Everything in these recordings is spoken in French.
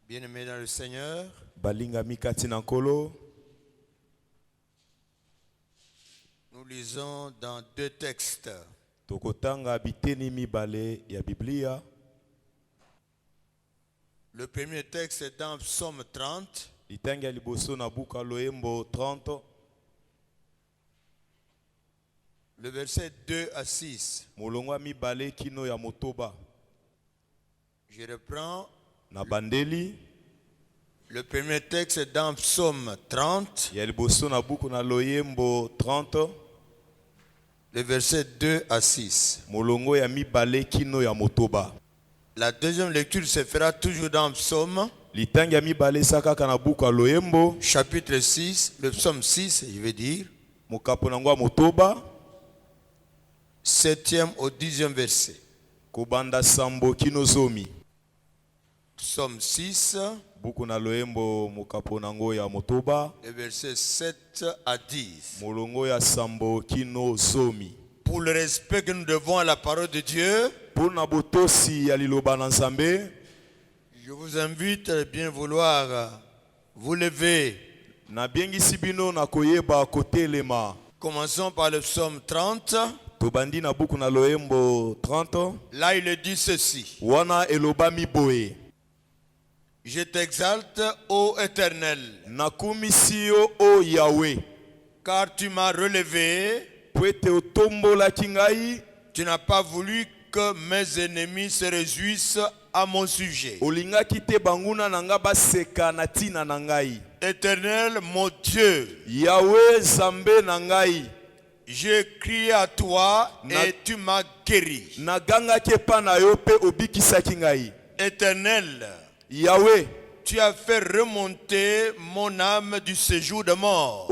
Bien-aimés dans le Seigneur, nous lisons dans deux textes. Le premier texte est dans Psaume 30. Le verset 2 à 6. Je reprends. Le premier texte est dans Psaume 30. Le verset 2 à 6. La deuxième lecture se fera toujours dans Psaume. Chapitre 6, le Psaume 6, je vais dire. 7e au 10e verset. Psaume 6, le verset 7 à 10. Pour le respect que nous devons à la parole de Dieu, je vous invite à bien vouloir vous lever. Commençons par le Psaume 30. Là, il dit ceci. Je t'exalte, ô Éternel, car tu m'as relevé. Tu n'as pas voulu que mes ennemis se réjouissent à mon sujet. Éternel, mon Dieu, j'ai crié à toi et tu m'as guéri. Éternel, Yahweh, tu as fait remonter mon âme du séjour de mort.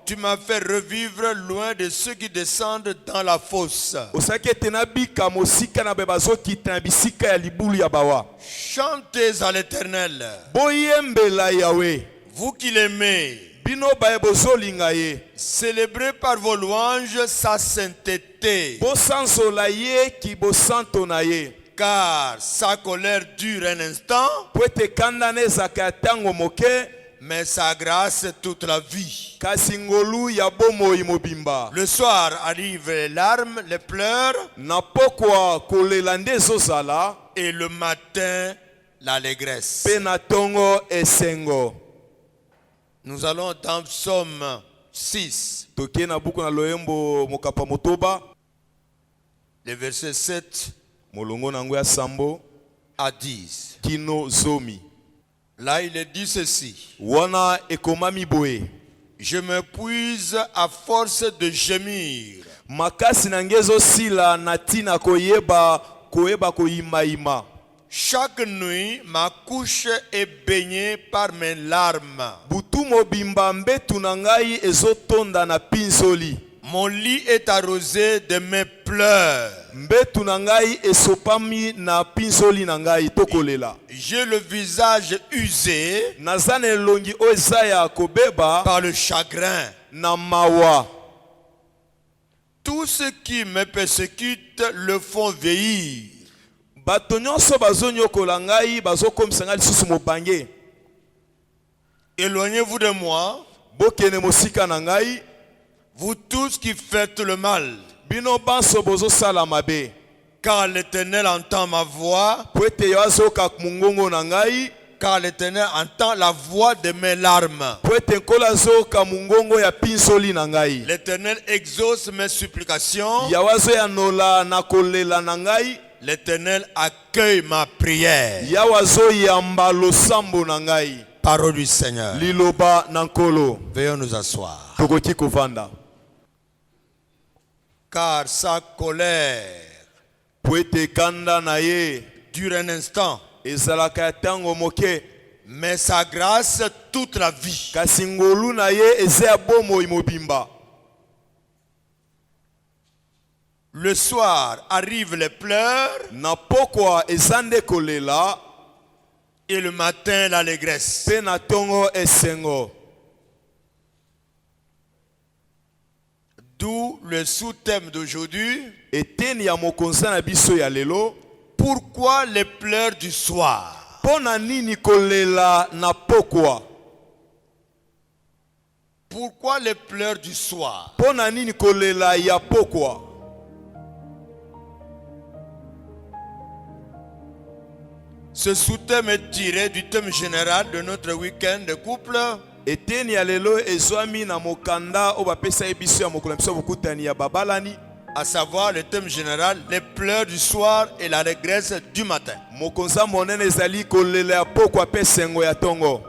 Tu m'as fait revivre loin de ceux qui descendent dans la fosse. Chantez à l'Éternel, vous qui l'aimez. Célébrez par vos louanges sa sainteté. Car sa colère dure un instant, mais sa grâce toute la vie. Le soir arrivent les larmes, les pleurs, et le matin l'allégresse. Nous allons dans Psaume 6. Le verset 7. à 10. kino zomi. Là, il est dit ceci. Wana ekomami boye. Je m'épuise à force de gémir. Makasi nangezo sila natina koyeba koyima. Chaque nuit, ma couche est baignée par mes larmes. Butu mobimba mbetu nangai ezotonda na pinzoli. Mon lit est arrosé de mes pleurs. Mbetu nangai esopami na pinzoli nangai tokolela. J'ai le visage usé Nazane longi ozaya kobeba par le chagrin. na mawa. Tous ceux qui me persécutent le font vieillir. Bato nyonso bazonyokola ngai bazokomisa ngai lisusu mobange. Éloignez-vous de moi, Bokene mosika na ngai. vous tous qui faites le mal, Bino banso bozosala mabe. car l'Éternel entend ma voix, Po ete yo azoyoka mongongo na ngai. car l'Éternel entend la voix de mes larmes. Po ete nkolo azoyoka mongongo ya pinzoli na ngai. L'Éternel exauce mes supplications. Yawe azoyanola na kolela na ngai. L'Éternel accueille ma prière. Yawe azoyamba losambo na ngai. Parole du Seigneur. Liloba na nkolo. Veuillons nous asseoir. Tokoki kovanda. Car sa colère Po ete kanda na ye dure un instant, ezalaka ya ntango moke. mais sa grâce toute la vie. Kasi ngolu na ye eza ya bomoi mobimba. Le soir arrivent les pleurs Na pokwa eza nde kolela. et le matin l'allégresse. Pe na tongo esengo. D'où le sous-thème d'aujourd'hui. Eteni ya mokonzi na biso ya lelo. Pourquoi les pleurs du soir? Pona nini kolela na pokwa? Pourquoi les pleurs du soir? Pona nini kolela ya pokwa? Ce sous-thème est tiré du thème général de notre week-end de couple. Eteni ya lelo ezwami na mokanda o bapesa ye biso ya mokolo biso bokutani ya babalani. À savoir le thème général, les pleurs du soir et la régresse du matin. Mokonza monene ezali kolela ya pokwa pe sengo ya tongo.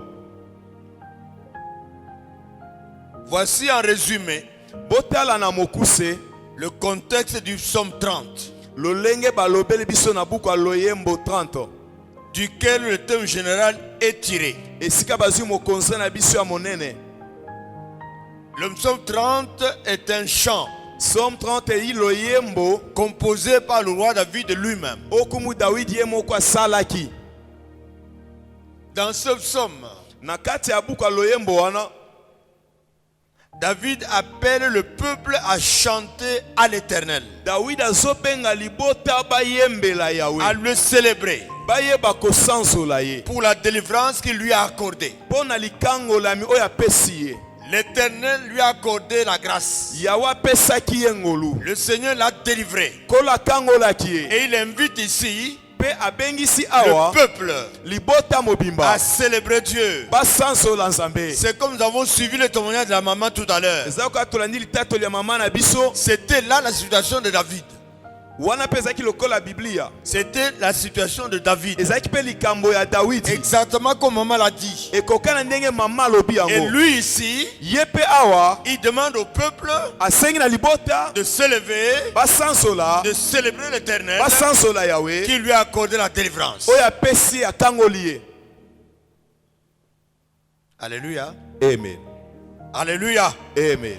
Voici en résumé Botala na mokuse le contexte du psaume 30, lolenge balobeli biso na buku ya loyembo 30. duquel le thème général est tiré. Esika bazwi mokonza na biso ya monene. Le psaume 30 est un chant Psaume 30 eyi loyembo composé par le roi David lui-même. okumu Dawidi ye moko asalaki. Dans ce psaume, Na kati ya buku ya loyembo wana David appelle le peuple à chanter à l'Éternel, Dawidi azobenga libota bayembela à Yawe. le célébrer Bayeba kosanzola ye. pour la délivrance qu'il lui a accordée. Pona likangolami oyo apesi ye. L'Éternel lui a accordé la grâce. Yawe apesaki ye ngolu. Le Seigneur l'a délivré. Kolo akangolaki ye. Et il invite ici Pe abengisi le awa peuple libota mobimba à célébrer Dieu. basanzola Nzambe. C'est comme nous avons suivi le témoignage de la maman tout à l'heure. Ezako atolandi litatoli ya mama na biso. C'était là la situation de David. Wana pe ezalaki lokola Biblia. C'était la situation de David. Ezalaki pe likambo ya Dawidi. Exactement comme maman l'a dit. Ekokana ndenge mama alobi Et yango. lui ici, Ye pe awa il demande au peuple asengi na libota de s'élever, basanzola de célébrer l'Éternel basanzola Yawe qui lui a accordé la délivrance. oyo apesi akangoli ye. Alléluia. Amen. Alléluia. Amen.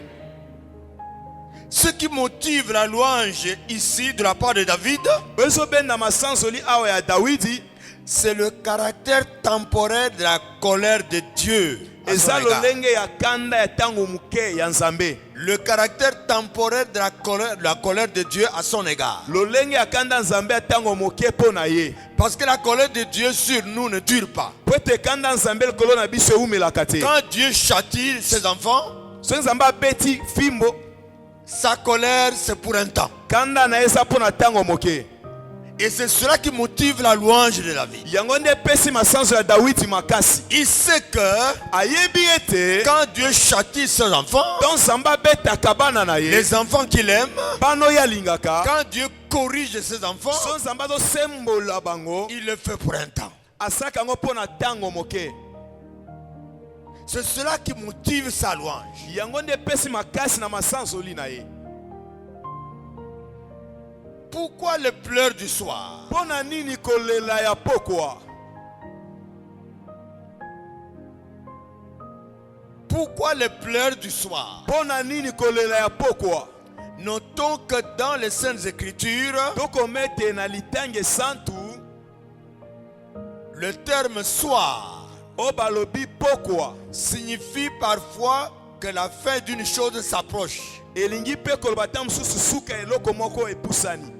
Ce qui motive la louange ici de la part de David, Ezobenda masanzoli awa ya Dawidi c'est le caractère temporaire de la colère de Dieu. à son eza égard. lolenge ya kanda ya tango muke ya Nzambe. Le caractère temporaire de la colère de Dieu à son égard. Lolenge ya kanda Nzambe ya tango muke po na ye. Parce que la colère de Dieu sur nous ne dure pas. Po ete kanda Nzambe likolo na biso eumelaka te. Quand Dieu châtie ses enfants, So Nzambe abeti fimbo sa colère c'est pour un temps. kanda na eza po na tango moke. Et c'est cela qui motive la louange de David. yango nde pesi masanzo ya Dawidi makasi. Il sait que Ayebi ete quand Dieu châtie ses enfants, don Nzambe abetaka bana na ye, les enfants qu'il aime, bana oyo alingaka, quand Dieu corrige ses enfants, so Nzambe azosembola bango, il le fait pour un temps. asalaka yango mpo na ntango moke. C'est cela qui motive sa louange. Yango nde pesi makasi na masanzoli na ye. Pourquoi les pleurs du soir? Pona nini kolela ya pokwa? Pourquoi les pleurs du soir? Pona nini kolela ya pokwa? Notons que dans les Saintes Écritures, Tokomete na litange santu, le terme soir o balobi pokwa signifie parfois que la fin d'une chose s'approche. elingi pe koloba ta mosusu suka eloko moko epusani.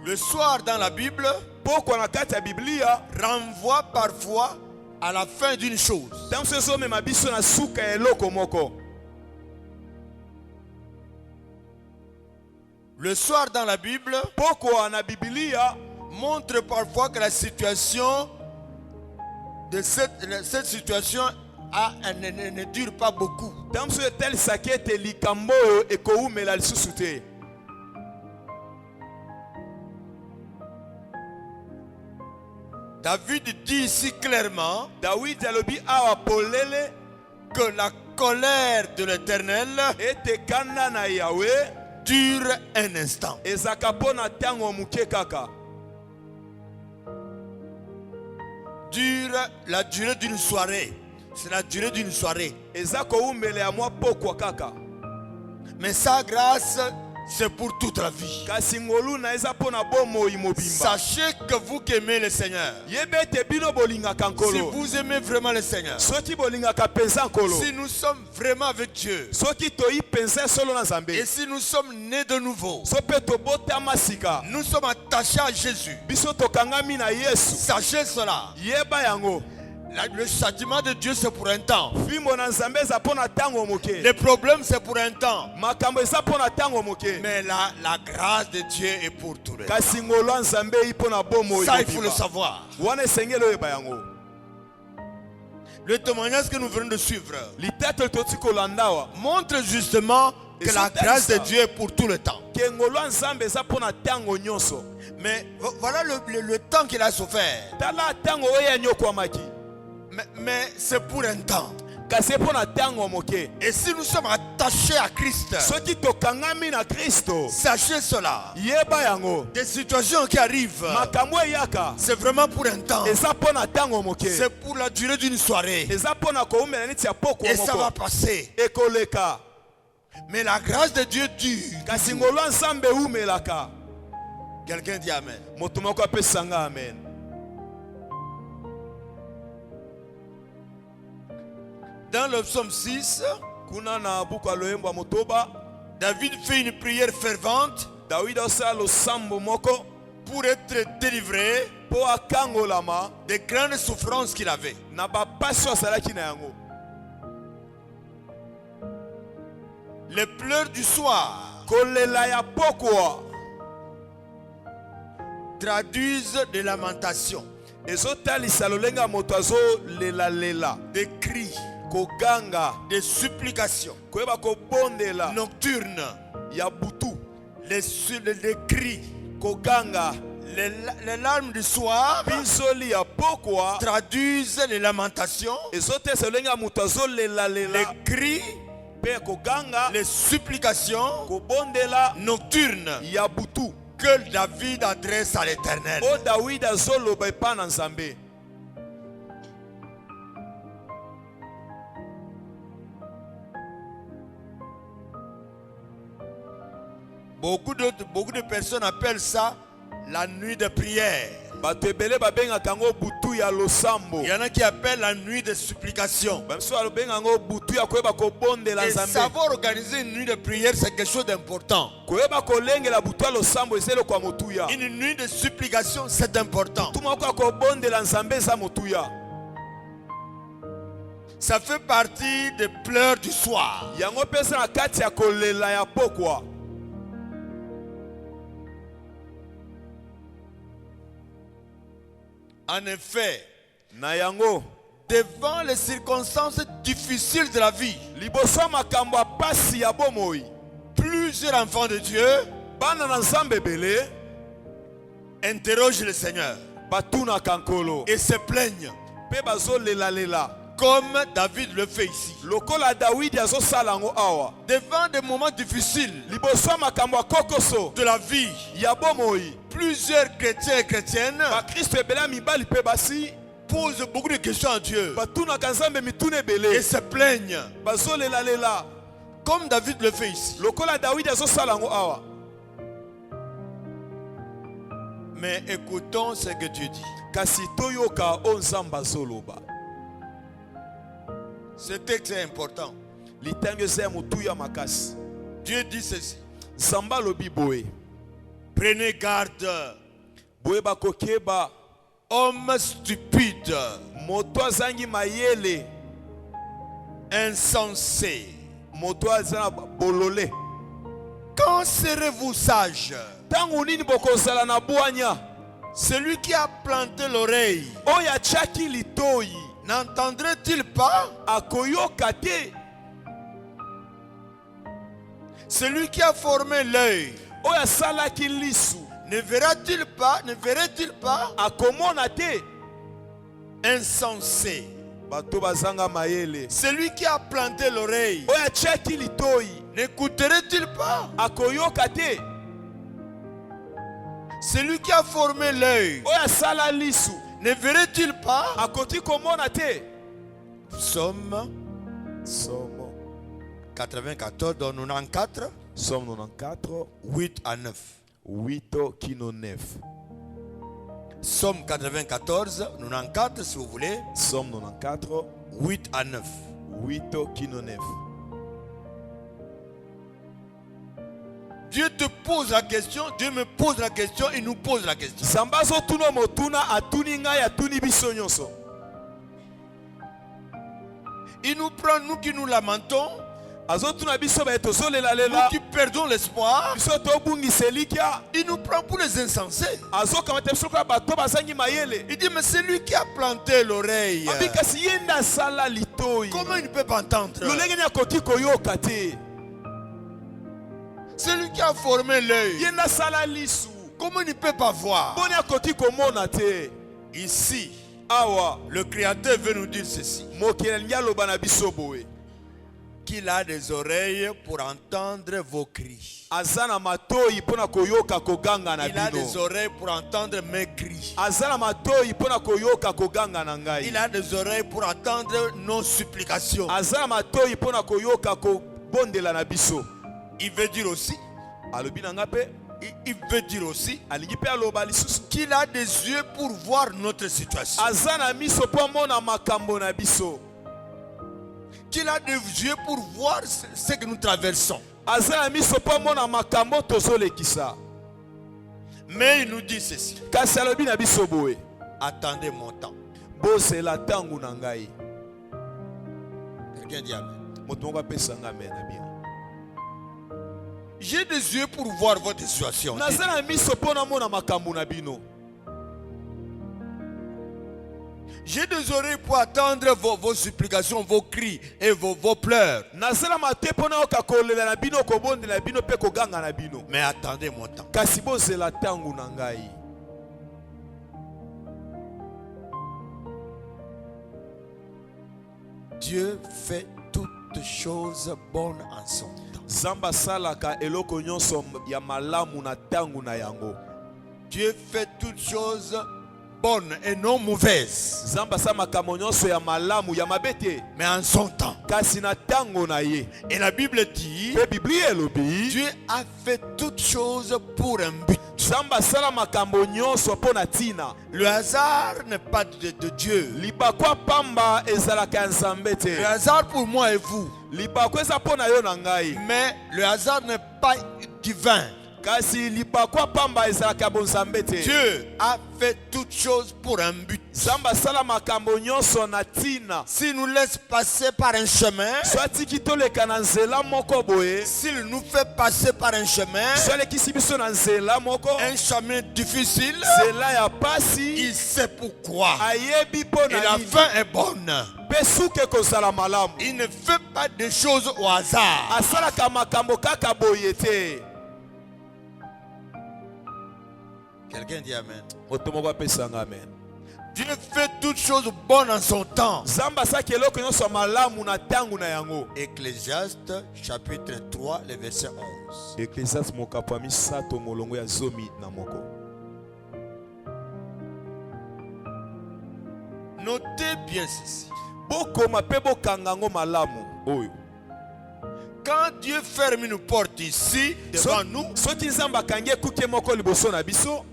Le soir dans la Bible Pokwa na kati ya Biblia renvoie parfois à la fin d'une chose. ta mosusu ezomema biso na suka eloko moko. Le soir dans la Bible Pokwa na Biblia montre parfois que la situation de cette situation ne dure pas beaucoup. ta mosusu etelisaki ete likambo oyo ekoumela lisusu te. David dit ici clairement Dawidi alobi awa polele que la colère de l'Éternel ete kanda na Yahweh dure un instant. ezaka mpo na ntango moke kaka. Dure la durée d'une soirée. C'est la durée d'une soirée. Eza koumela ya mwa pokwa kaka. Mais sa grâce, c'est pour toute la vie. Kasi ngolu na eza mpo na bomoi mobimba. Sachez que vous qui aimez le Seigneur, Yebe ete bino bolingaka si nkolo. vous aimez vraiment le Seigneur, Soki bolingaka penza nkolo. si nous sommes vraiment avec Dieu, Soki toyi penza solo na Nzambe. et si nous sommes nés de nouveau, So pe tobotama sika. nous sommes attachés à Jésus. Biso tokangami na Yesu. Sachez cela. Yeba yango. Le châtiment de Dieu, c'est pour un temps. Fimbo na Nzambe eza mpo na ntango moke. Le problème, c'est pour un temps. Makambo eza mpo na ntango moke. Mais la grâce de Dieu est pour tous les temps. Kasi ngolo ya Nzambe eyi mpo na bomoi Ça, il faut le mobimba. savoir. Wana esengeli oyeba yango. Le témoignage que nous venons de suivre Litatoli toti kolanda awa. montre justement que la grâce de Dieu est pour tout le temps. Ke ngolo ya Nzambe eza mpo na ntango nyonso. Mais voilà le temps qu'il a souffert. Tala ntango oyo anyokwamaki. Mais c'est pour un temps. Kasi mpo na ntango moke. Et si nous sommes attachés à Christ, Soki tokangami na Kristo, sachez cela. yeba yango. Des situations qui arrivent, Makambo eyaka. c'est vraiment pour un temps. Eza mpo na ntango moke. C'est pour la durée d'une soirée. Eza mpo na koumela neti ya pokwa Et ça va moko. passer. Ekoleka. Mais la grâce de Dieu dure. Kasi ngolo ya Nzambe eumelaka. Quelqu'un dit Amen. Moto moko apesanga amen. Dans le psaume 6, Kuna na buku ya loyembo ya motoba, David fait une prière fervente Dawidi osala losambo moko pour être délivré mpo akangolama des grandes souffrances qu'il avait. na bapasi oyo asalaki na yango. Les pleurs du soir Kolela ya pokwa traduisent des lamentations, ezotalisa lolenge ya moto azolelalela, des cris, koganga, des supplications koyeba kobondela nocturnes, ya butu, les cris, koganga, les larmes du soir pinzoli ya pokwa traduisent les lamentations, ezotalisa lolenge ya moto les azolelalela cris, mpe koganga, les supplications kobondela nocturnes ya butu que David adresse à l'Éternel. o Dawidi azoloba epa na Nzambe. Beaucoup de personnes appellent ça la nuit de prière. Bato ebele babengaka yango butu ya losambo. Il y en a qui appellent la nuit de supplication. Bamiso balobengaka yango butu ya koyeba kobondela Et Nzambe. savoir organiser une nuit de prière, c'est quelque chose d'important. Koyeba kolengela butu ya losambo eza eloko ya motuya. Une nuit de supplication, c'est important. Tu moko ya kobondela Nzambe eza motuya. Ça fait partie des pleurs du soir. Yango pesa na kati ya kolela ya pokwa. En effet, na yango devant les circonstances difficiles de la vie, liboso ya makambo ya pasi ya bomoi, plusieurs enfants de Dieu bana na nzambe ebele interrogent le Seigneur batunaka nkolo et se plaignent, mpe bazolelalela comme David le fait ici. lokola dawidi azosala yango awa Devant des moments difficiles liboso ya makambo ya kokoso de la vie, ya bomoi, plusieurs chrétiens et chrétiennes bakristo ebele ya mibali mpe basi posent beaucoup de questions à Dieu batunaka nzambe mituna et ebele se plaignent, bazolelalela comme David le fait ici. lokola dawidi azosala yango awa. Mais écoutons ce que Dieu dit. kasi toyoka o nzambe azoloba. Ce texte est important. litango eza ya motuya makasi. Dieu dit ceci. nzambe alobi boye, Prenez garde, boyeba kokeba homme stupide, moto azangi mayele, insensé. moto aza na bolole. Quand serez-vous sage? ntango nini bokozala na bwanya? Celui qui a planté l'oreille, oyo atiaki litoi n'entendrait-il pas? akoyoka te? Celui qui a formé l'œil, oyo asalaki lisu ne verra-t-il pas? Ne verrait-il pas? akomona te? Insensé. bato bazanga mayele. Celui qui a planté l'oreille, oyo atiaki litoi n'écouterait-il pas? akoyoka te? Celui qui a formé l'œil, oyo asala lisu ne verrait-il pas? akoki komona te? Psaume Somo 94, donc 94, Somme 94 8 à 9. 8 kino 9. Psaume 94, 94 si vous voulez, Somme 94 8 à 9. 8 kino 9. Dieu te pose la question, Dieu me pose la question, il nous pose la question. nzambe azotuna motuna atuni ngai atuni biso nyonso. Il nous prend, nous qui nous lamentons, azotuna biso baye nous tozolelalela, qui perdons l'espoir, biso tobungisa elikya. il nous prend pour les insensés. azokamata biso lokola bato bazangi mayele. Il dit, mais c'est lui qui a planté l'oreille. abi kasi ye nde asala litoi, Comment il ne peut pas entendre? lolenge nini akoki koyoka te? C'est lui qui a formé l'œil. ye nde asala lisu, Comment il ne peut pas voir? boni akoki komona te? Ici, awa le Créateur veut nous dire ceci. mokili alingi aloba na biso boye, Qu'il a des oreilles pour entendre vos cris. aza na matoi mpo na koyoka koganga na Il a des bino. oreilles pour entendre mes cris. aza na matoi mpo na koyoka koganga na ngai. Il a des oreilles pour entendre nos supplications. aza na matoi mpo na koyoka kobondela na biso. Il veut dire aussi, alobi na nga mpe il veut dire aussi alingi mpe aloba lisusu, qu'il a des yeux pour voir notre situation. aza na miso mpo amona makambo na biso. Qu'il a des yeux pour voir ce que nous traversons. aza na miso mpo amona makambo tozolekisa. Mais il nous dit ceci. kasi alobi na biso boye, Attendez mon temps. bosela ntango na ngai. Quelqu'un dit amen. moto moko apesa nga amen na bien. J'ai des yeux pour voir votre situation. naza na miso mpo namona makambo na bino. J'ai des oreilles pour attendre vos supplications, vos cris et vos pleurs. naza na mate mpo nayoka kolela na bino, kobondela na bino mpe koganga na bino. Mais attendez mon temps. kasi bozela ntango na ngai. Dieu fait toutes choses bonnes en son temps. nzambe asalaka eloko nyonso ya malamu na ntango na yango. Dieu fait toutes choses bonnes et non mauvaises. nzambe asala makambo nyonso ya malamu ya mabe te, Mais en son temps. kasi na ntango na ye. Et la Bible dit, mpe biblia elobi Dieu a fait toutes choses pour un but. nzambe asala makambo nyonso mpo na ntina. Le hasard n'est pas de Dieu. libakwa pamba ezalaka ya nzambe Le te. hasard pour moi et vous. libakwa eza mpo na yo na ngai, Mais le hasard n'est pas divin. kasi libakwa pamba ezalaka ya bonzambe te. Dieu a fait toutes choses pour un but. Zamba sala makambo nyonso na tina. S'il nous laisse passer par un chemin, Soit kitoleka na nzela moko boye. s'il nous fait passer par un chemin, Soit lekisi biso na nzela moko. un chemin difficile, Nzela ya pasi. il sait pourquoi. Ayebi po Et la na nini. fin est bonne. Pe suke kozala malamu. Il ne fait pas des choses au hasard. Asalaka makambo kaka boye te. Quelqu'un dit Amen. Moto moko apesanga amen. Dieu fait toutes choses bonnes en son temps. Zamba saki eloko nyonso malamu na tangu na yango. Ecclésiaste chapitre 3, le verset 11. Ecclésiaste mokapo ya misato molongo ya zomi na moko. Notez bien ceci. Bokoma pe bokanga ngo malamu oyo. Quand Dieu ferme une porte ici, devant nous, Soki Nzamba kangi ekuke moko liboso na biso,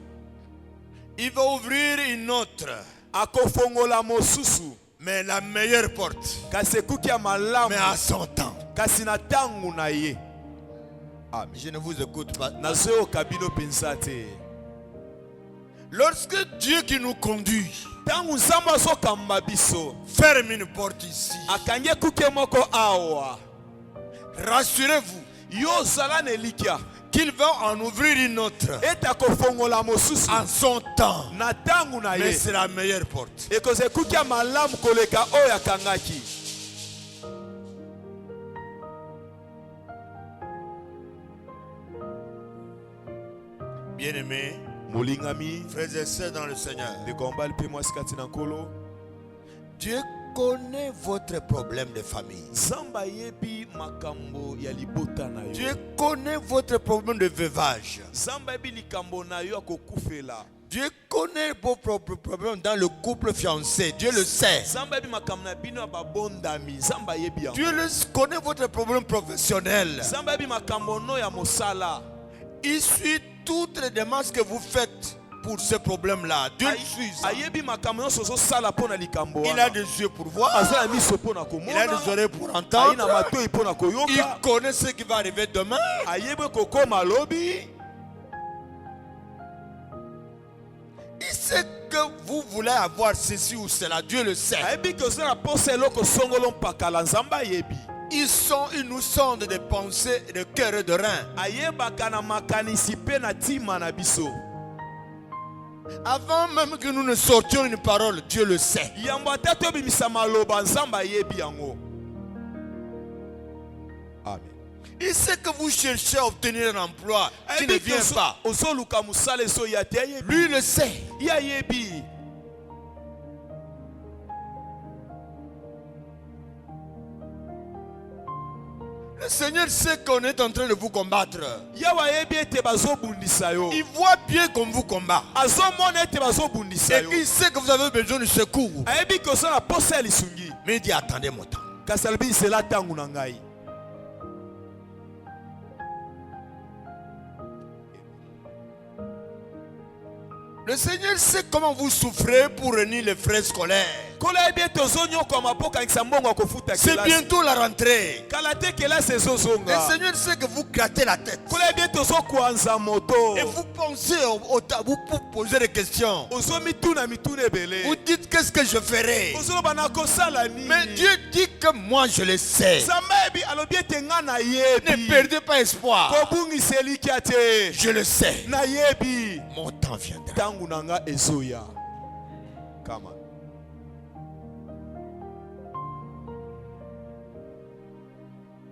il va ouvrir une autre. akofongola mosusu. Mais la meilleure porte. Kasi ekuke ya malamu. Mais à son temps. Kasi na tangu na ye. Amen. Je ne vous écoute pas. Nazoyoka bino penza te. Lorsque Dieu qui nous conduit Tangu Nzamba azokamba biso, ferme une porte ici, akangi ekuke moko awa, rassurez-vous yo zala na elikya qu'il va en ouvrir une autre ete akofongola mosusu en son temps. na tangu na Mais ye. c'est la meilleure porte. Ekoze ekuke ya malamu koleka oyo akangaki. Bien-aimés, Molingami, frères et sœurs dans le Seigneur, ndekombali mpe mwasi kati na nkolo. Dieu connaît votre problème de famille. Nzamba yebi makambo ya libota na yo. Dieu connaît votre problème de veuvage. Nzamba yebi likambo na yo akokufela. Dieu connaît vos propres problèmes dans le couple fiancé. Dieu le sait. Nzamba yebi makambo na bino ya babondami. Nzamba yebi yango. Dieu connaît votre problème professionnel. Nzamba yebi makambo no ya mosala. Il suit toutes les démarches que vous faites pour ce problème-là. Dieu le suit ça. Ayebi makambo nyonso ozosala mpo na likambo Il wana. a des yeux pour voir. Aza na miso mpo na Il a des komona. oreilles pour Aye na entendre. matoi mpo na Il koyoka. connaît ce qui va arriver demain. Ayebi kokoma lobi. Il sait que vous voulez avoir ceci ou cela. Dieu le sait. Ayebi ke oza na posa eloko songolo mpakala. Nzamba ayebi. Ils nous sondent de pensées, de cœur et de reins. Ayebaka na makanisi mpe na ntima na biso. Avant même que nous ne sortions une parole, Dieu le sait. Yambo ata tobimisa maloba Nzamba ayebi yango. Amen. Il sait que vous cherchez à obtenir un emploi qui ne vient pas. Ozoluka musala eso ya te ayebi. Lui le sait. Ya ayebi. Le Seigneur sait qu'on est en train de vous combattre. Yawa ayebi ete bazobundisa yo. Il voit bien qu'on vous combat. Azomona ete bazobundisa Et yo. il sait que vous avez besoin de secours. Ayebi ke oza na posa ya lisungi. Mais il dit attendez mon temps. Kasi alobi zela ntango na ngai. Le Seigneur sait comment vous souffrez pour réunir les frais scolaires. Kola ayebi ete ozonyokoma mpo kangisa mbongo ya kofuta C'est kelasi. bientôt la rentrée. Kala te kelasi Le ezozonga. Seigneur sait que vous grattez la tête. Kola ayebi ete ozokwanza moto. Et vous pensez vous poser des questions. Ozomituna mituna ebele. Vous dites qu'est-ce que je ferai. Ozoloba na kosala nini. Mais Dieu dit que moi je le sais. Nzambe ayebi alobi ete nga Ne nayebi. perdez pas espoir. Kobungisa elikya te. Je le sais. Nayebi. Mon temps viendra. Ntango na nga ezoya. Kama.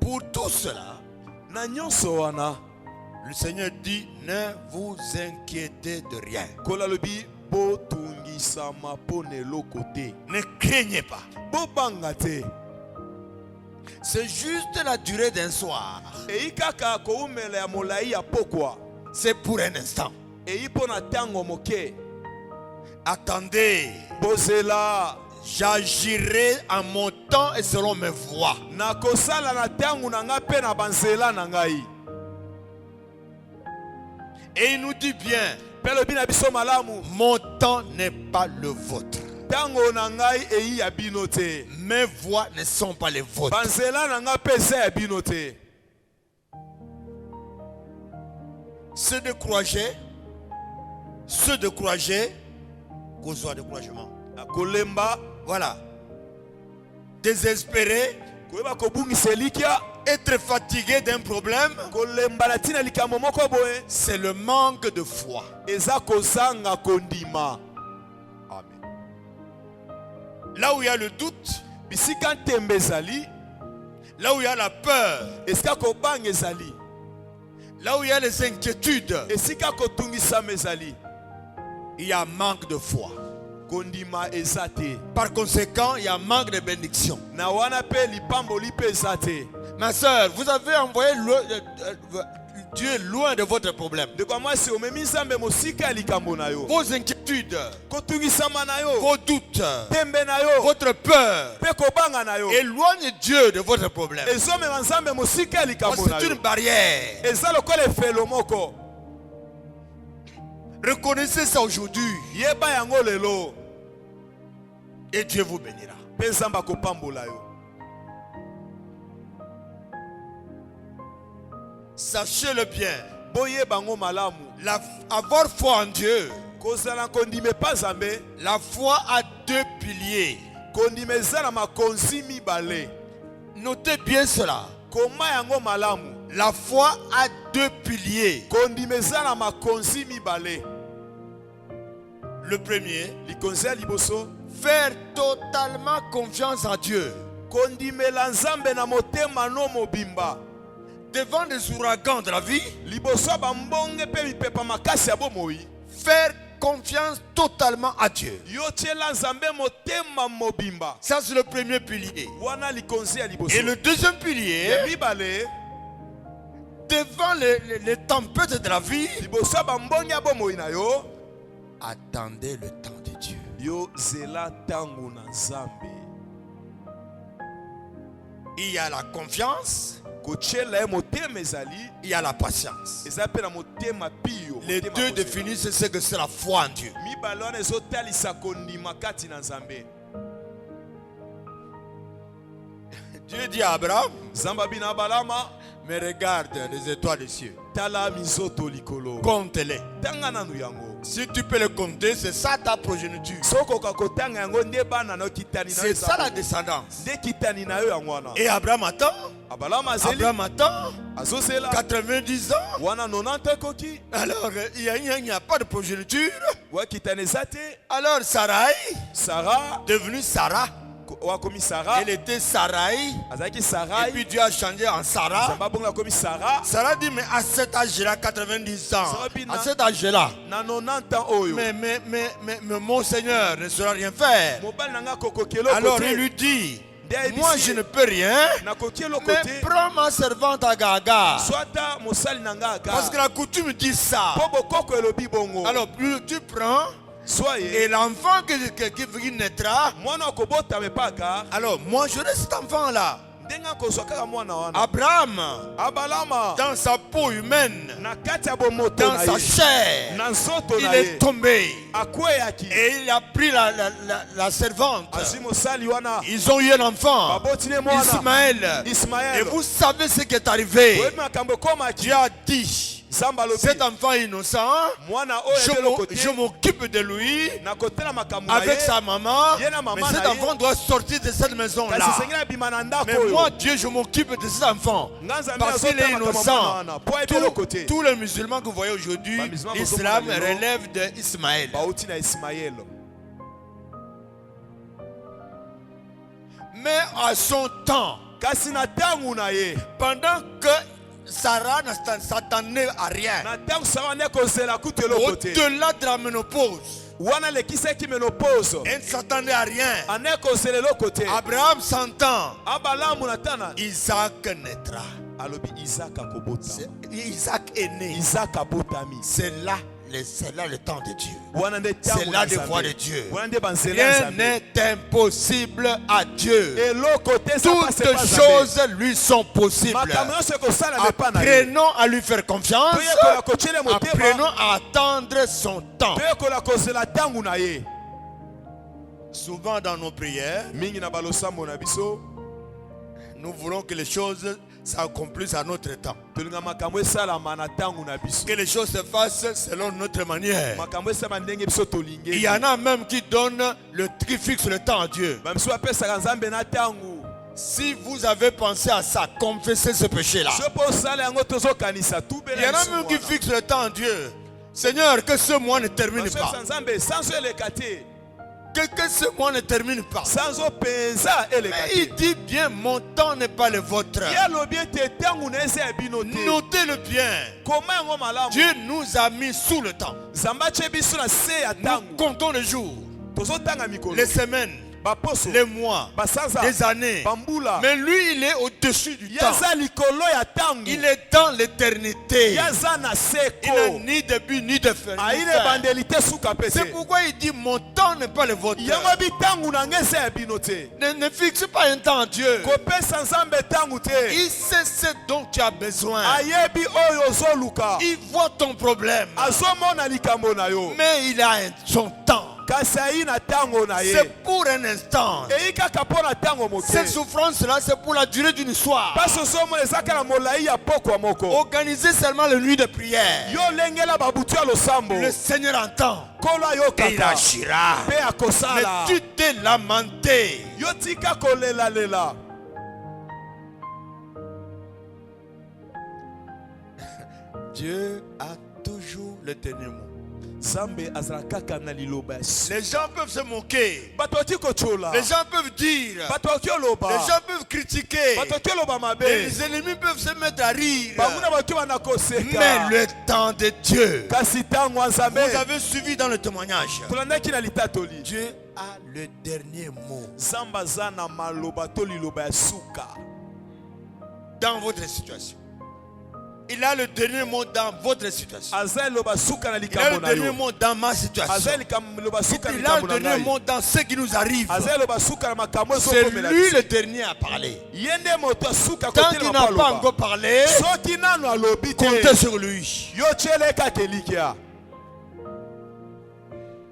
Pour tout cela, Na nyonso wana. le Seigneur dit ne vous inquiétez de rien. Kola lobi botungisama mpo na eloko te. Ne craignez pas. Bobanga te. C'est juste la durée d'un soir. Eyi kaka koumela ya molai ya pokwa. C'est pour un instant. Eyi mpo na ntango moke. Attendez. Bozela. J'agirai en mon temps et selon mes voies. Nakosala na ntango na nga mpe na banzela na ngai. Et il nous dit bien, Mpe lobi na biso malamu. mon temps n'est pas le vôtre. Ntango na ngai eyi ya bino te. Mes voies ne sont pas les vôtres. Banzela na nga mpe eza ya bino te. Se décourager, causerait découragement. kolemba, Voilà. Désespéré. koyeba kobungisa elikya, Être fatigué d'un problème. kolemba na tina likambo moko boye, C'est le manque de foi. eza kozanga kondima. Amen. Là où il y a le doute, Bisika ntembe ezali, là où il y a la peur, esika kobanga ezali, là où il y a les inquiétudes, esika kotungisama ezali, il y a manque de foi. kondima eza te. Par conséquent, il y a manque de bénédiction. Na wana pe lipamboli pe eza te. Ma soeur, vous avez envoyé Dieu loin de votre problème. De kwa mwasi omemi nzambe mosika ya likambo na yo, Vos inquiétudes, kotungisama na yo, vos doutes, tembe na yo, votre peur, pe kobanga na yo, éloigne Dieu de votre problème. ezomema nzambe mosika ya likambo na C'est yo, une barrière. eza lokola efelo moko. Reconnaissez ça aujourd'hui Yeba yango lelo, et Dieu vous bénira. pe nzambe akopambola yo. Sachez-le bien, Boyeba ngo malamu, avoir foi en Dieu, kozala kondima pa nzambe, la foi a deux piliers. kondima eza na makonzi mibale. Notez bien cela. Koma yango malamu, La foi a deux piliers. kondima eza na makonzi mibale. Le premier, Likonzi ya liboso, faire totalement confiance en Dieu. kondimela nzambe na motema no mobimba. Devant les ouragans de la vie, Liboso ya bambonge pe mipepa makasi ya bomoi, faire confiance totalement à Dieu. yotiela nzambe motema mobimba. Ça, c'est le premier pilier. Wana likonzi ya liboso. Et le deuxième pilier, Ya mibale, devant les tempêtes de la vie, liboso ya bambonge ya bomoi na yo, attendez le temps de Dieu. yo zela tango na nzambe. Il y a la confiance, Kotiela ye motema ezali, il y a la patience. eza pe na motema pio. Les motema deux kozela. définissent ce que c'est la foi en Dieu. Mibale wana ezotalisa kondima kati na nzambe. Dieu dit à Abraham, Nzambe abi na balama, mais regarde les étoiles des cieux, tala mizoto likolo, compte-les. tanga nanu yango. Si tu peux les compter, c'est ça ta progéniture. Sokoka kotanga yango nde bana na yo kitani na yo C'est ça la ezali. descendance. Nde kitani na yo yango wana. Et Abraham attend, Abalama azeli, Abraham attend azozela, 90 ans. wana 90 ekoki, Alors, il n'y a pas de progéniture. wakitani eza te. Alors, Sarai, Sarah, devenue Sarah, wakomi Sarah, elle était Sarai. azalaki Et Sarai, puis Dieu a changé en Sarah. Nzambe abongi akomi Sarah, Sarah dit, mais à cet âge-là, 90 ans, Sarah bina. à cet âge-là, na 90 ans oyo. mais mon Seigneur ne saura rien faire. Mobali nanga kokoki eloko Alors te. il lui dit, Nde ayebisi moi ye, je ne peux rien, nakoki eloko mais te. prends ma servante Agaga. Swata mosali nanga Parce que aga. la coutume dit ça. Po bokoko elobi bongo. Alors tu prends, Soye, et l'enfant qui naîtra, mwana akobota me paka, alors moi j'aurai cet enfant-là. ndenge akozwa kaka mwana wana. Abraham, Abalama, dans sa peau humaine, na kati ya bomoto dans na sa ye, chair, na nzoto il na est ye, tombé. akweyaki. Et il a pris la servante. Azwi mosali wana, Ils ont eu un enfant, baboti ne mwana. Ismaël. Et Ismael. vous savez ce qui est arrivé. Oyebi makambo ekomaki. Dieu a dit, Nzambe alobi, cet enfant innocent, mwana oyo ayebi eloko te, je m'occupe de lui nakotela makambo na avec ye, sa maman. Ye na maman Mais cet na ye. enfant doit sortir de cette kasi maison-là. esengeli abima na ndako Mais oyo. moi, Dieu, je m'occupe de cet enfant. Nga Nzambe Parce qu'il azotala est makambo ya innocent. mwana wana. Po ayebi eloko te. Tous les musulmans que vous voyez aujourd'hui, Ba musulmans l'islam bozomona lelo. relève d'Ismaël. Bauti na Ismael. Mais à son temps, Kasi na tangu na ye, pendant que Sarah ne s'attendait à rien, na tangu Sara ne kozela kutu eloko te. au-delà de la ménopause, Wana lekisaki menopause. elle ne s'attendait à rien. Ane kozela eloko te. Abraham s'entend, Abalamu na tana. Isaac naîtra. Alobi Isaac akobota. Isaac est né. Isaac abotami. C'est là le temps de Dieu. Wana nde C'est tangu là na les Nzambe. voies de Dieu. Wana nde banzela ya Rien Nzambe. n'est impossible à Dieu. Eloko te ça passe Toutes pas choses lui sont possibles. makambo nyonso ekosala me pa na ye. Apprenons à lui faire confiance. Toyekola kotiele motema. Apprenons à attendre son temps. Toyekola kozela tangu na ye. Souvent dans nos prières, Mingi na balosambo na biso. nous voulons que les choses s'accomplisse à notre temps. tolinga makambo esalama na ntango na biso Que les choses se fassent selon notre manière. makambo esalama ndenge biso tolingi Il y en a même qui donnent qui fixent le temps à Dieu. bamisu bapesaka nzambe na ntango Si vous avez pensé à ça, confessez ce péché-là. so mpo osala yango tozokanisa Il y en a même qui fixent le temps à Dieu. Seigneur, que ce mois ne termine pas. nzambe sanso eleka te Que ce mois ne termine pas. sanso mpenza eleka Mais te il dit bien, mon temps n'est pas le vôtre. ye alobi ete ntango na eza ya bino te Notez-le bien. koma yango malamu Dieu nous a mis sous le temps. nzambe atie biso na se ya Nous ntango comptons les jours, tozotanga mikolo les semaines, baposo les mois, basanza les années. bambula Mais lui, il est au-dessus du ye temps. aza likolo ya ntango Il est dans l'éternité. ye aza na Il n'a seko ni début ni de fin. aine ebandeli te suka mpe C'est te pourquoi il dit mon temps n'est pas le vôtre. yango bi ntango na nga eza ya bino te Ne fixe pas un temps à Dieu. kopesa nzambe ntango te Il sait ce dont tu as besoin. ayebi oyo ozoluka Il voit ton problème. azomona likambo na yo Mais il a son temps. kasi ayi na ntango na ye C'est pour un instant. eyi kaka mpo na ntango moke Cette souffrance-là, c'est pour la durée d'une soir. mpasi ozomona eza kaka na molai ya pokwa moko Organisez seulement les nuits de prière. yo lengela babutu ya losambo Le Seigneur entend. nkolo Et il ayokaka agira. mpe akosala Mais tu t'es lamenté. yo tika kolelalela Dieu a toujours le dernier mot. nzambe azala kaka na liloba ya si Les gens peuvent se moquer. bato baki kochola Les gens peuvent dire. bato baki oloba Les gens peuvent critiquer. bato baki oloba mabe Les ennemis peuvent se mettre à rire. banguna baki bana koseka Mais le temps de Dieu. kasi ntango ya nzambe Vous avez suivi dans le témoignage. tolandaki na litatoli Dieu a le dernier mot nzambe aza na maloba to liloba ya suka dans votre situation. Il a le dernier mot dans votre situation. aza liloba suka na Il a likambo le na dernier yo mot dans ma aza situation. liloba suka na Il a le likambo na dernier ngai mot dans ce qui nous arrive. aza liloba suka na makambo C'est ezokomela lui biso le dernier à parler. ye nde moto asuka Tant qu'il kotelema n'a mpo pas aloba encore parlé, soki nano alobi comptez te sur lui. yo tiele kaka elikya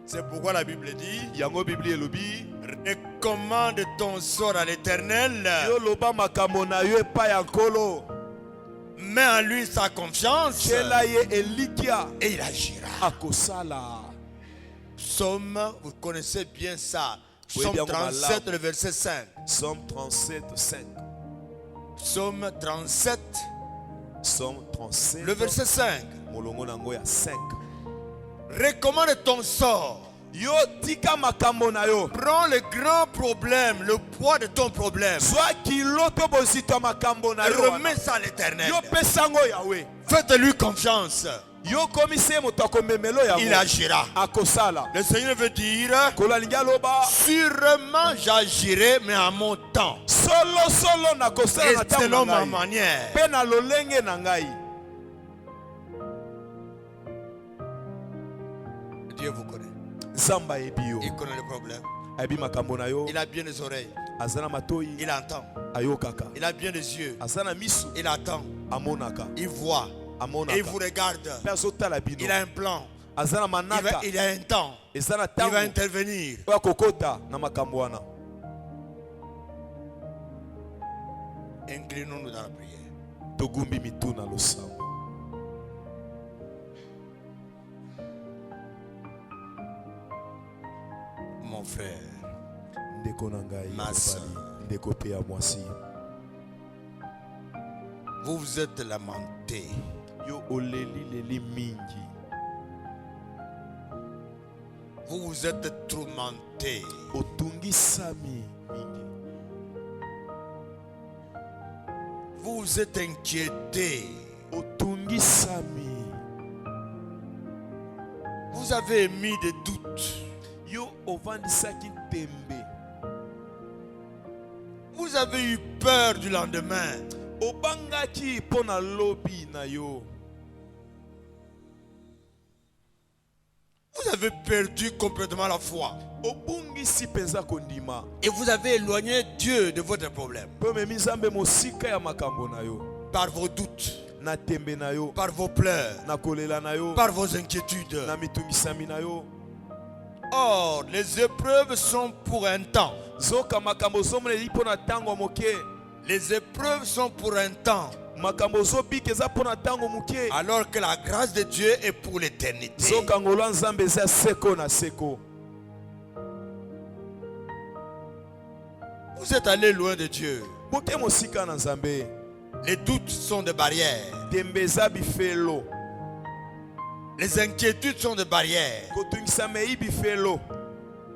C'est pourquoi la Bible dit, yango biblia elobi recommande ton sort à l'Éternel, yo loba makambo na yo epai ya nkolo mets en lui sa confiance tiela ye elikya et il agira. akosala Psaume, vous connaissez bien ça. Oui, Psaume bien, 37, le verset 5. Psaume 37, 5. Psaume 37, Psaume 37, le verset 5. molongo nango ya 5. Recommande ton sort. Yo tika makambo na yo. Prends le grand problème, le poids de ton problème. Sois kiloto bozito makambo na Et yo. remets ça à l'Éternel. Yo pesango Yahweh. Faites-lui confiance. Yo komise moto akomemelo Il Yahweh. agira. Akosala. Le Seigneur veut dire, Kolalingi aloba. sûrement j'agirai, mais à mon temps. Solo na kosala Et na tango selon na ma ngai. manière. Pe na lolenge na ngai. Dieu vous connaît. Zamba ebi yo. Il connaît le problème. Ayebi makambo na yo. Il a bien des oreilles. Azana matoi. Il entend. Ayokaka. Il a bien des yeux. Azana misu. Il attend. Amonaka. Il voit. Amonaka. Et il vous regarde. Pe azotala bino. Il a un plan. Azana manaka. Il a un temps. Ezana Il va tango. intervenir. Oya kokota na makambo wana. Inclinons-nous dans la prière. Togumbi mituna losambo. Mon frère, Ndeko na ngai Ma sœur. mobali, ndeko pe ya mwasi. vous vous êtes lamenté. Yo oleli leli mingi. Vous vous êtes tourmenté. Otungisami mingi. Vous vous êtes inquiété. Otungisami. Vous avez émis des doutes. Yo ovandisaki tembe. Vous avez eu peur du lendemain. Obangaki pona lobi na yo. Vous avez perdu complètement la foi. Obungisi penza kondima. Et vous avez éloigné Dieu de votre problème. Pe memi nzambe mosika ya makambo na yo. Par vos doutes, Na tembe na yo. par vos pleurs, Na kolela na yo. par vos inquiétudes. Na mitungisami na yo. Or, les épreuves sont pour un temps. Zoka makambo zomona epona tango moke. Les épreuves sont pour un temps, makambo ezobika eza mpo na ntango moke, alors que la grâce de Dieu est pour l'éternité. zokangolo ya nzambe eza seko na seko. Vous êtes allé loin de Dieu. Boke mosika na nzambe, Les doutes sont des barrières. tembe eza bifelo, Les inquiétudes sont des barrières. kotungisa mei bifelo.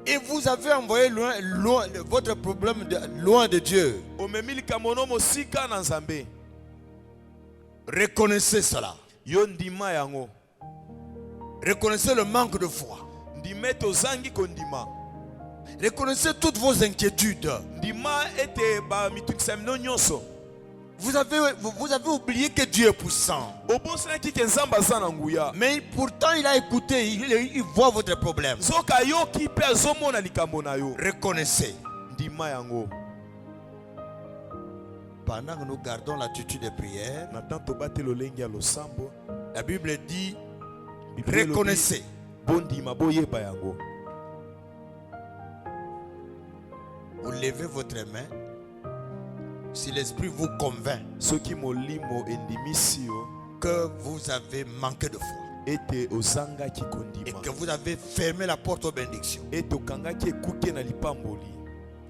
Et vous avez envoyé loin votre problème loin de Dieu. Omemi likambo no mosika na nzambe, Reconnaissez cela. yo ndima yango. Reconnaissez le manque de foi. Ndima ete ozangi kondima, Reconnaissez toutes vos inquiétudes. ndima ete bamitungisa mino nyonso. Vous avez oublié que Dieu est puissant. Obonselaki ke nzambe aza na nguya, Mais pourtant, il a écouté. Il voit votre problème. soka yoki mpe azomona likambo na yo. Reconnaissez. Ndima yango. Pendant que nous gardons l'attitude de prière, Na tanto bate lolenge ya losambo, la Bible dit Biblia elobi, reconnaissez. bondima boyeba yango. Vous levez votre main. Si l'Esprit vous convainc Soki molimo endimisi yo que vous avez manqué de foi ete ozangaki et kondima, que vous avez fermé la porte aux bénédictions, ete okangaki ekuke na lipamboli,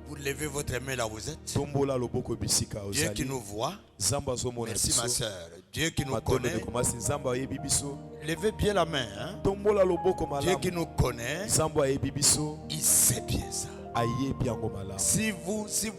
vous levez votre main là où vous êtes. tombola loboko bisika Dieu qui ozali. nous voit, Nzambe azomona merci ma biso. soeur. Dieu qui nous Matondo connaît, ekomasi Nzambe ayebi biso. levez bien la main. Hein? Tombola loboko Dieu qui malamu. nous connaît, Nzambe ayebi biso, il sait bien ça. ayebi yango malamu. Si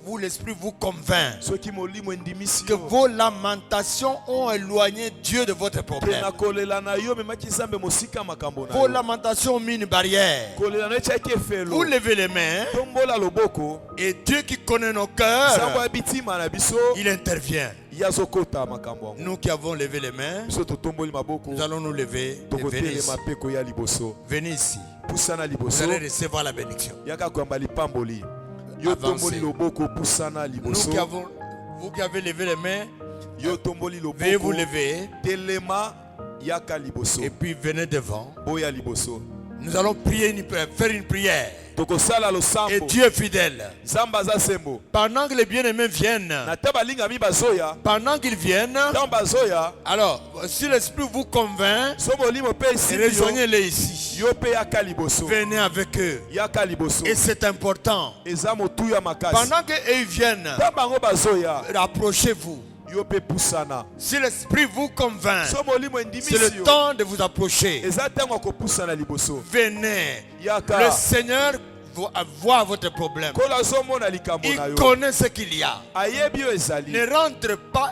vous l'Esprit vous convainc Soki molimo endimisi que yo, vos lamentations ont éloigné Dieu de votre ke problème, na kolela na yo memaki Nzambe mosika makambo na vos yo. lamentations ont mis une barrière, Kolela na etiaki vous efelo. levez les mains Tombola loboko. et Dieu qui connaît nos Nzambe cœurs, ayebi ntima na biso, il intervient. yazokota makambo yango. Nous qui avons levé les mains, Biso totomboli maboko, nous allons nous lever et venir tokotelema ici. mpe koya liboso. Venez ici. Pusana Vous liboso, allez recevoir la bénédiction. yaka koyamba lipamboli. Yo Avancez. tomboli loboko, pusana liboso. Vous qui avez levé les mains, Yo tomboli veuillez vous loboko, lever telema yaka liboso. et puis venez devant. Boya liboso. Nous allons faire une prière. Tokosala Et losambo. Dieu est fidèle. Nzambe aza sembo. Pendant que les bien-aimés viennent, Na ta balingami bazoya, pendant qu'ils viennent, ntango bazoya, alors, si l'Esprit vous convainc, so molimo mpe esimbi yo, rejoignez-les ici. yo mpe yaka liboso. Venez avec eux. Yaka liboso. Et c'est important. Eza motuya makasi. Pendant qu'ils viennent, Ntango bango bazoya, approchez-vous. yo mpe pusana. Si l'Esprit vous convainc, So molimo c'est endimisi le yo, temps de vous approcher. eza ntango ya kopusana liboso. Venez. Yaka. Le Seigneur voit votre problème. Kola azomona likambo na Il yo. connaît ce qu'il y a. Ayebi yo ezali. Ne rentre pas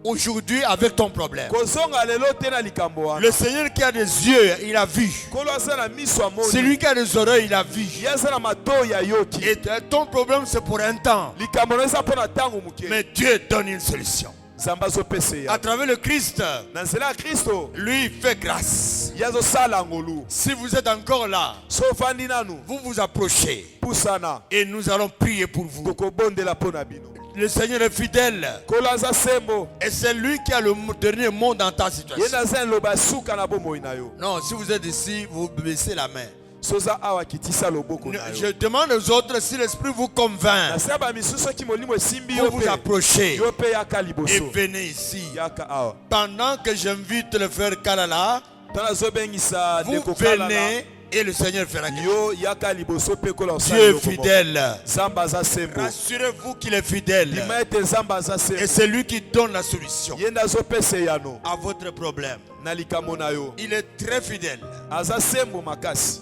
aujourd'hui avec ton problème. Kozonga lelo te na likambo wana. Le Seigneur qui a des yeux, il a vu. Kolo aza na miso amoni. Celui qui a des oreilles, il a vu. Ye aza na matoi ya yoki. Et ton problème, c'est pour un temps. Likambo na eza mpo na ntango moke. Mais Dieu donne une solution. Nzambe azopesa À ya. travers le Christ, Na nzela ya Kristo, lui il fait grâce. ye azosala ngolu. Si vous êtes encore là, So ofandi nanu, vous vous approchez pusana. et nous allons prier pour vous. Tokobondela mpo na bino. Le Seigneur est fidèle Kolo aza sembo. et c'est lui qui a le dernier mot dans ta Ye situation. naza eloba suka na bomoi na yo. Non, si vous êtes ici, vous baissez la main. Soza awa kitisa loboko na Je yo. demande aux autres si l'Esprit vous convainc. Nasa bamisusu soki molimo esimbi Vous yo vous mpe. approchez Yo mpe yaka et liboso. venez ici. Yaka awa. Pendant que j'invite le frère Kalala, Tana azobengisa vous ndeko Kalala. venez et le Seigneur fera quelque chose. Yo yaka liboso mpe kola osala Dieu est eloko moko. fidèle. Nzambe aza sembo. Rassurez-vous qu'il est fidèle. Lima ete Nzambe aza Et sembo. c'est lui qui donne la solution Ye nde azopesa eyano à votre problème. na likambo na yo. Il est très fidèle. Aza sembo makasi.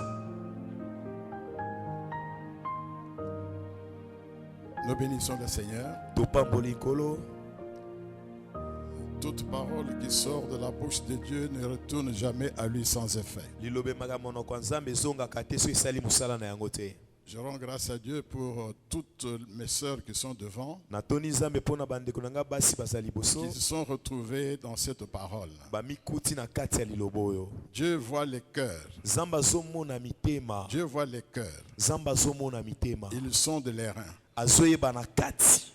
Nous bénissons le Seigneur. Topamboli nkolo. Toute parole qui sort de la bouche de Dieu ne retourne jamais à lui sans effet. Lilobe maka monoko ya Nzambe ezongaka te so esali mosala na yango te. Je rends grâce à Dieu pour toutes mes sœurs qui sont devant, Natoni Nzambe mpona bandeko na nga basi baza liboso. qui se sont retrouvées dans cette parole. Bamikuti na kati ya liloba oyo. Dieu voit les cœurs. Nzambe azomona mitema. Dieu voit les cœurs. Nzambe azomona mitema. Ils sont de l'airain. Azoyeba na kati.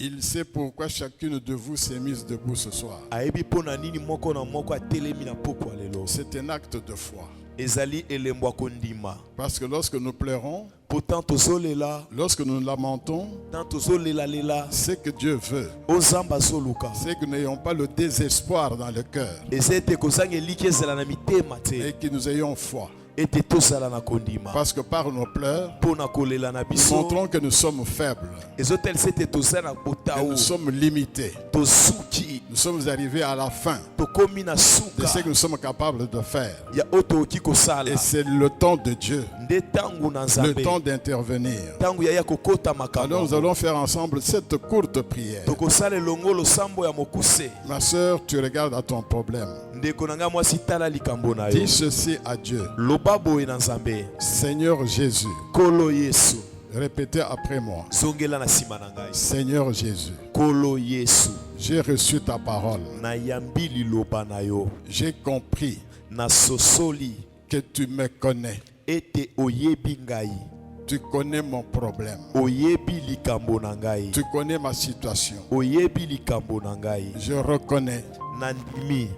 Il sait pourquoi chacune de vous s'est mise debout ce soir. Ayebi mpona nini moko na moko atelemi na pokwa lelo. C'est un acte de foi. ezali elembo ya kondima. Parce que lorsque nous pleurons, Pourtant tozolela, lorsque nous lamentons, tant tozolela lela, ce que Dieu veut, ozamba zoluka. c'est que nous n'ayons pas le désespoir dans le cœur Ezete kozanga eliki ezala na mitema te. et que nous ayons foi. Ete tozala na kondima. Parce que par nos pleurs, Pona kolela na nous biso. montrons que nous sommes faibles, Ezotel sete tozala na que botao. nous sommes limités. Tosuki. Nous sommes arrivés à la fin Tokomi na de suka. ce que nous sommes capables de faire. Ya otoki kosala. Et c'est le temps de Dieu, Nde tangu na le nzambe. temps d'intervenir. Tangu ya kokota Alors makambo. nous allons faire ensemble cette courte prière. Tokosala elongo losambo ya mokuse. Ma sœur, tu regardes à ton problème. Ndeko nanga mwasi tala likambo na yo. Dis ceci à Dieu. Loba boye na nzambe. Seigneur Jésus, Kolo Yesu. répétez après moi. Zongela na sima na ngai. Seigneur Jésus, Kolo Yesu. j'ai reçu ta parole. Na yambi liloba na yo. J'ai compris Na sosoli. que tu me connais. Ete oyebi ngai. Tu connais mon problème. Oyebi likambo na ngai. Tu connais ma situation. Oyebi likambo na ngai. Je reconnais Nandimi.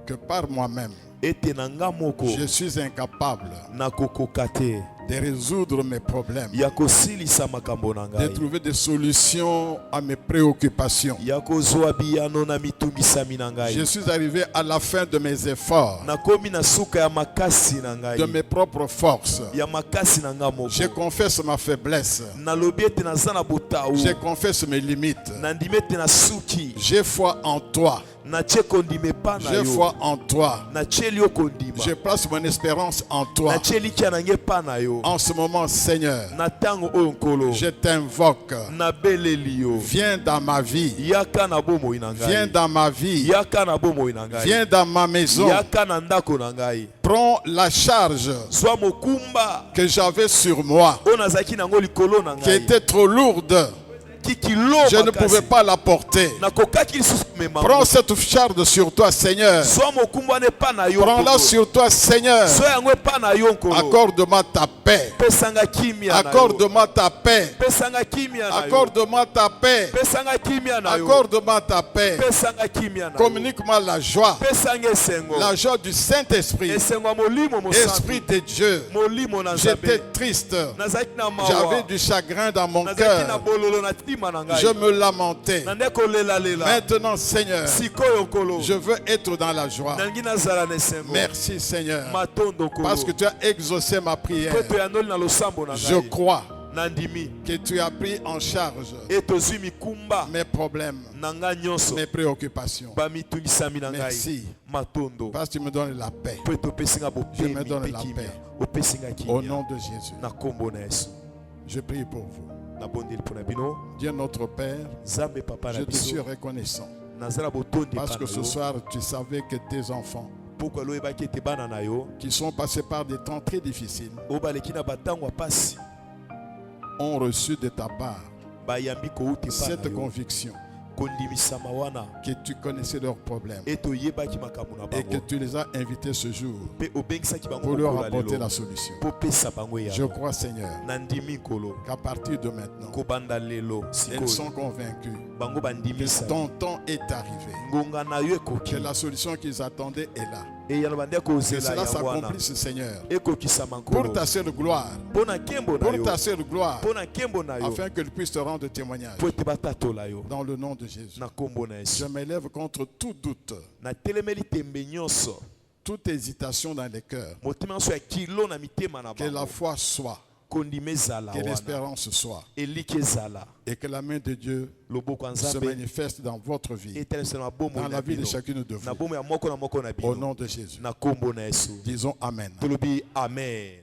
que par moi-même, Ete na nga moko. je suis incapable Na kokoka te. de résoudre mes problèmes, Ya kosilisa makambo na de ngai. trouver des solutions à mes préoccupations. Ya kozwa biyano na mitungisami na ngai. Je suis arrivé à la fin de mes efforts, Nakomi na suka ya makasi na ngai. de mes propres forces. Ya makasi na nga moko. Je confesse ma faiblesse. Nalobi ete naza na botao. Je confesse mes limites. Nandimi ete na suki. J'ai foi en toi. Natie kondima epa na J'ai yo. foi en toi. Natieli yo kondima. Je place mon espérance en toi. Natieli kia na ngai epa na yo. En ce moment, Seigneur, Na ntango oyo nkolo. je t'invoque. Nabeleli yo. Viens dans ma vie. Yaka na bomoi na ngai. Viens dans ma vie. Yaka na bomoi na ngai. Viens dans ma maison. Yaka na ndako na ngai. Prends la charge Zwa mokumba. que j'avais sur moi, Oyo nazalaki nango likolo na qui ngai. était trop lourde. Kikilo Je ne pouvais pas la porter. nakokaki lisusu kumema. Prends cette charge sur toi, Seigneur. Zwa mokumba wana epa na yo. Prends-la nkolo. sur toi, Seigneur. Zwa yango epa na yo nkolo. Accorde-moi ta paix. Pesanga kimia na yo. Accorde-moi ta paix. Pesanga kimia na yo. Accorde-moi ta paix. Pesanga kimia na yo. Accorde-moi ta paix. Pesanga kimia na yo. Communique-moi la joie. Pesanga esengo. La joie du Saint-Esprit. Esengo ya molimo mosantu. Esprit de Dieu. Molimo na J'étais nzambe. triste. Nazalaki na J'avais mawa. du chagrin dans mon Nazalaki na cœur. bololo na ntima na ngai. Je me lamentais. Nande kolelalela. Maintenant, Seigneur, Sikoyo nkolo. je veux être dans la joie. Nangi nazala na esengo. Merci, Seigneur, Matondo nkolo. parce que tu as exaucé ma prière. Po toyanoli na losambo na ngai. Je crois Nandimi. que tu as pris en charge E tozwi mikumba mes problèmes, na ngai nyonso. mes préoccupations. Bamitungisami na ngai. Merci. Matondo. Parce que tu me donnes la paix. Po topesi nga Je me bopemi donne mpe la kimia. paix. Opesi nga Au kimia. nom de Jésus, Na kombo na Yesu. je prie pour vous. Nabondeli mpo na bino. Dieu notre Père, Nzambe papa je na te suis biso. reconnaissant Nazala botondi parce epa que na ce yo. soir, tu savais que tes enfants Pokwa loyebaki ete bana na yo. qui sont passés par des temps très difficiles Oyo baleki na batango ya pasi. ont reçu de ta part Bayambi kouta epa cette na yo. conviction Kondimisama wana. que tu connaissais leurs problèmes E toyebaki makambo na et que bango. tu les as invités ce jour Mpe obengisaki bango pour leur mokolo ya apporter lelo. la solution. Po pesa bango Je ya. crois, Seigneur, Nandimi nkolo. qu'à partir de maintenant, Kobanda lelo. elles Sikoyo. sont convaincues Bango que bandimisa. ton temps est arrivé, Ngonga na yo que ekoki. la solution qu'ils attendaient est là. E yana bandia Que kozela cela yango wana. s'accomplisse, Seigneur, Ekokisama pour nkolo. ta seule gloire, Mpo na nkembo na pour yo. ta seule gloire, Mpo na nkembo na yo. afin qu'elles puissent te rendre témoignage. Po ete batatola yo. Dans le nom de Jésus, Na kombo na Yesu. je m'élève contre tout doute, Na telemeli tembe nyonso. toute hésitation dans les cœurs. Motema nyonso ya kilo na mitema na Que la bango. foi soit, Kondima ezala que wana. l'espérance soit, Eliki ezala. et que la main de Dieu Loboko ya se Nzambe. manifeste dans votre vie, Etalisa na bomo dans na la vie de bino. chacune de Na vous. bomo ya moko na moko na Au bino. nom de Jésus, Na kombo na Yesu. disons Amen. Tolobi amen.